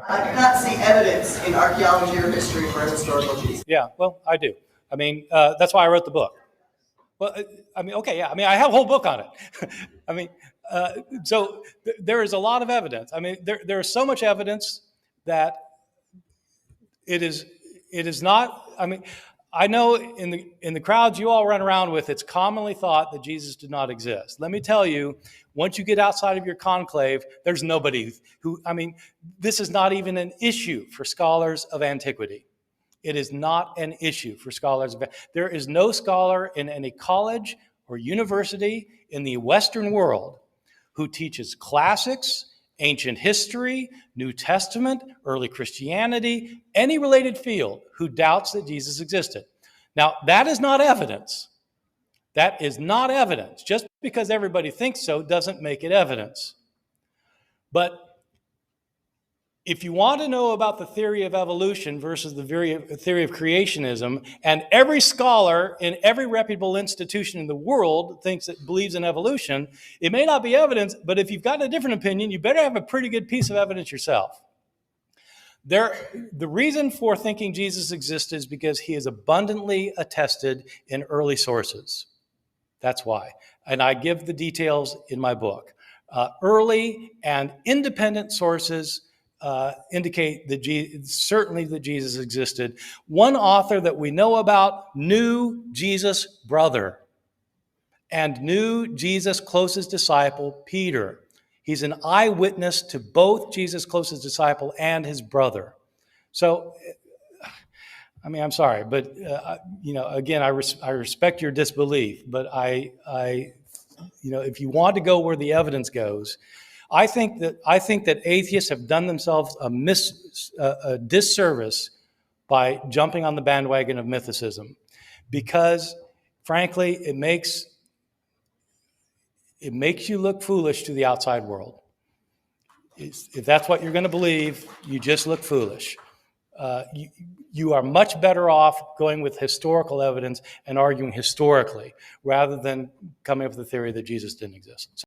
I do not see evidence in archaeology or history for a historical Jesus. Yeah, well, I do. I mean, that's why I wrote the book. Well, I mean, okay, yeah. I mean, I have a whole book on it. I mean, so there is a lot of evidence. I mean, there is so much evidence that it is not. I mean, I know in the crowds you all run around with, it's commonly thought that Jesus did not exist. Let me tell you, once you get outside of your conclave, there's nobody who. I mean, this is not even an issue for scholars of antiquity. It is not an issue for scholars. There is no scholar in any college or university in the Western world who teaches classics, ancient history, New Testament, early Christianity, any related field who doubts that Jesus existed. Now, that is not evidence. That is not evidence. Just because everybody thinks so doesn't make it evidence. But if you want to know about the theory of evolution versus the theory of creationism, and every scholar in every reputable institution in the world believes in evolution, it may not be evidence, but if you've got a different opinion, you better have a pretty good piece of evidence yourself. The reason for thinking Jesus exists is because he is abundantly attested in early sources. That's why. And I give the details in my book. Early and independent sources indicate that certainly that Jesus existed. One author that we know about knew Jesus' brother and knew Jesus' closest disciple, Peter. He's an eyewitness to both Jesus' closest disciple and his brother. So, I mean, I'm sorry, but again, I respect your disbelief, but if you want to go where the evidence goes, I think that atheists have done themselves a disservice by jumping on the bandwagon of mythicism, because, frankly, it makes you look foolish to the outside world. If that's what you're going to believe, you just look foolish. You are much better off going with historical evidence and arguing historically rather than coming up with the theory that Jesus didn't exist.